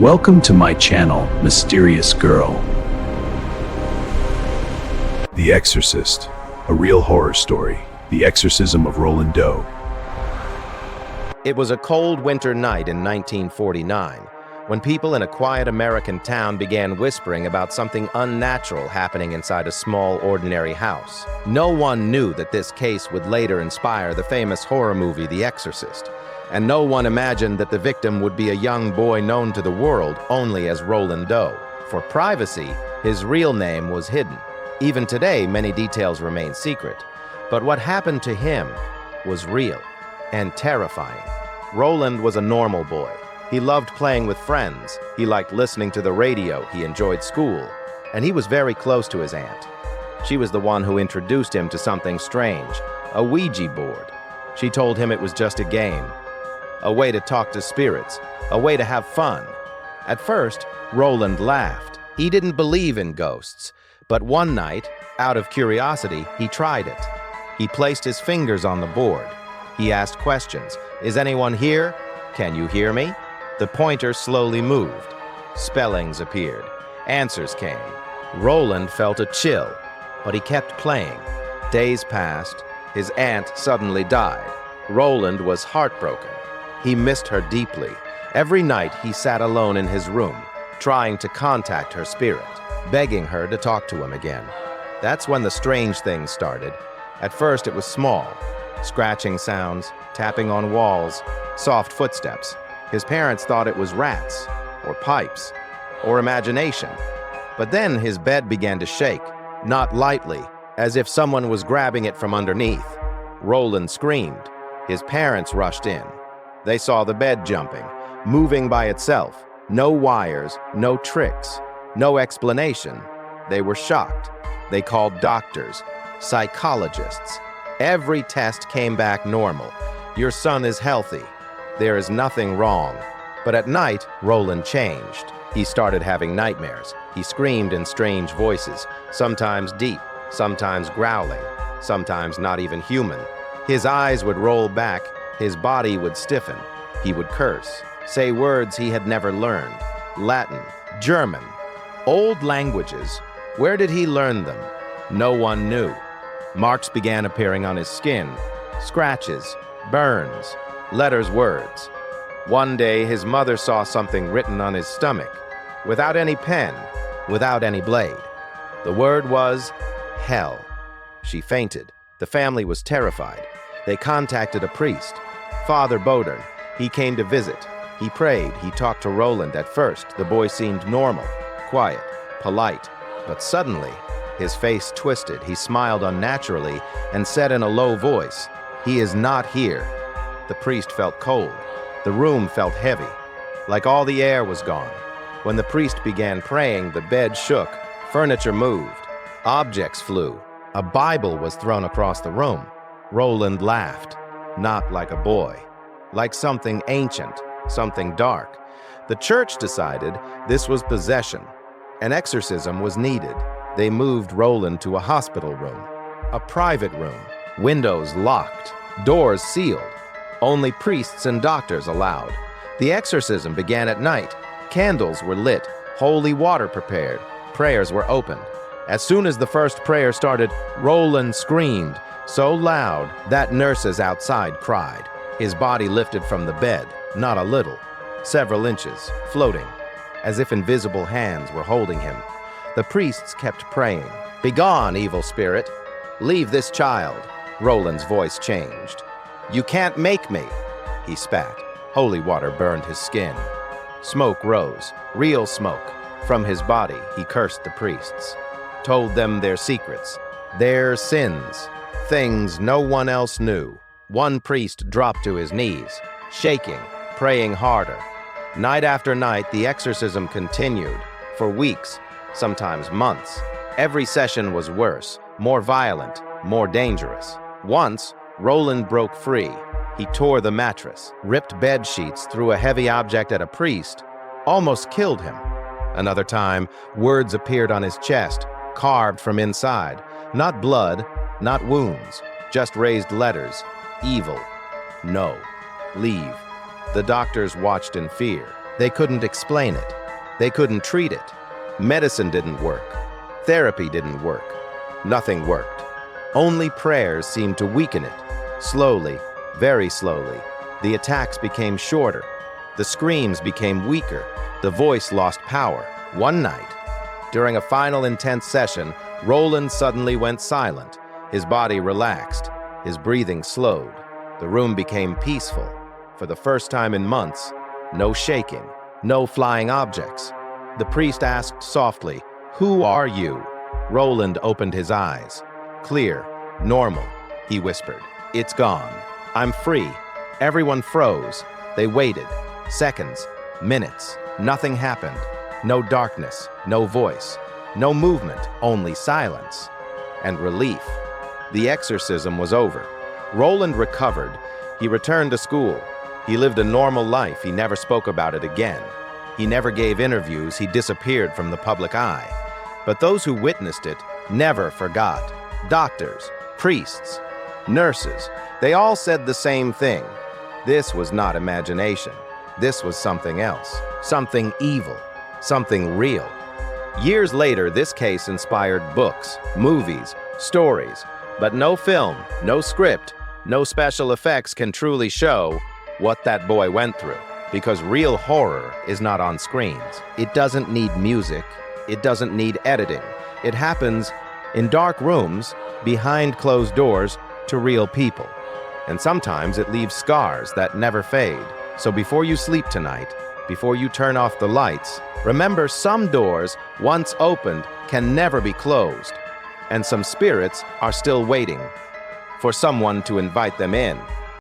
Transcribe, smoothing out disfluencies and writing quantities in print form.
Welcome to my channel, Mysterious Girl. The Exorcist, a real horror story. The Exorcism of Roland Doe. It was a cold winter night in 1949 when people in a quiet American town began whispering about something unnatural happening inside a small, ordinary house. No one knew that this case would later inspire the famous horror movie The Exorcist, and no one imagined that the victim would be a young boy known to the world only as Roland Doe. For privacy, his real name was hidden. Even today, many details remain secret. But what happened to him was real and terrifying. Roland was a normal boy. He loved playing with friends. He liked listening to the radio. He enjoyed school. And he was very close to his aunt. She was the one who introduced him to something strange, a Ouija board. She told him it was just a game, a way to talk to spirits, a way to have fun. At first, Roland laughed. He didn't believe in ghosts, but one night, out of curiosity, he tried it. He placed his fingers on the board. He asked questions. Is anyone here? Can you hear me? The pointer slowly moved. Spellings appeared. Answers came. Roland felt a chill, but he kept playing. Days passed. His aunt suddenly died. Roland was heartbroken. He missed her deeply. Every night he sat alone in his room, trying to contact her spirit, begging her to talk to him again. That's when the strange things started. At first it was small, scratching sounds, tapping on walls, soft footsteps. His parents thought it was rats, or pipes, or imagination. But then his bed began to shake, not lightly, as if someone was grabbing it from underneath. Roland screamed. His parents rushed in. They saw the bed jumping, moving by itself. No wires, no tricks, no explanation. They were shocked. They called doctors, psychologists. Every test came back normal. Your son is healthy. There is nothing wrong. But at night, Roland changed. He started having nightmares. He screamed in strange voices, sometimes deep, sometimes growling, sometimes not even human. His eyes would roll back. His body would stiffen. He would curse, say words he had never learned. Latin, German, old languages. Where did he learn them? No one knew. Marks began appearing on his skin, scratches, burns, letters, words. One day, his mother saw something written on his stomach, without any pen, without any blade. The word was hell. She fainted. The family was terrified. They contacted a priest, Father Bodern. He came to visit. He prayed. He talked to Roland. At first, the boy seemed normal, quiet, polite. But suddenly, his face twisted. He smiled unnaturally and said in a low voice, "He is not here." The priest felt cold. The room felt heavy, like all the air was gone. When the priest began praying, the bed shook, furniture moved, objects flew. A Bible was thrown across the room. Roland laughed, not like a boy, like something ancient, something dark. The church decided this was possession. An exorcism was needed. They moved Roland to a hospital room, a private room, windows locked, doors sealed, only priests and doctors allowed. The exorcism began at night. Candles were lit, holy water prepared, prayers were opened. As soon as the first prayer started, Roland screamed so loud that nurses outside cried. His body lifted from the bed, not a little, several inches, floating, as if invisible hands were holding him. The priests kept praying. "Begone, evil spirit. Leave this child." Roland's voice changed. "You can't make me." He spat. Holy water burned his skin. Smoke rose, real smoke. From his body, he cursed the priests, told them their secrets, their sins, things no one else knew. One priest dropped to his knees, shaking, praying harder. Night after night, the exorcism continued, for weeks, sometimes months. Every session was worse, more violent, more dangerous. Once, Roland broke free. He tore the mattress, ripped bed sheets, threw a heavy object at a priest, almost killed him. Another time, words appeared on his chest, carved from inside. Not blood, not wounds, just raised letters. Evil. No. Leave. The doctors watched in fear. They couldn't explain it. They couldn't treat it. Medicine didn't work. Therapy didn't work. Nothing worked. Only prayers seemed to weaken it. Slowly, very slowly, the attacks became shorter. The screams became weaker. The voice lost power. One night, during a final intense session, Roland suddenly went silent. His body relaxed. His breathing slowed. The room became peaceful. For the first time in months, no shaking, no flying objects. The priest asked softly, "Who are you?" Roland opened his eyes. "Clear, normal," he whispered. "It's gone. I'm free." Everyone froze. They waited. Seconds, minutes. Nothing happened. No darkness, no voice, no movement, only silence and relief. The exorcism was over. Roland recovered. He returned to school. He lived a normal life. He never spoke about it again. He never gave interviews. He disappeared from the public eye. But those who witnessed it never forgot. Doctors, priests, nurses, they all said the same thing. This was not imagination. This was something else, something evil, something real. Years later, this case inspired books, movies, stories, but no film, no script, no special effects can truly show what that boy went through, because real horror is not on screens. It doesn't need music. It doesn't need editing. It happens in dark rooms, behind closed doors, to real people. And sometimes it leaves scars that never fade. So before you sleep tonight, before you turn off the lights, remember some doors, once opened, can never be closed. And some spirits are still waiting for someone to invite them in.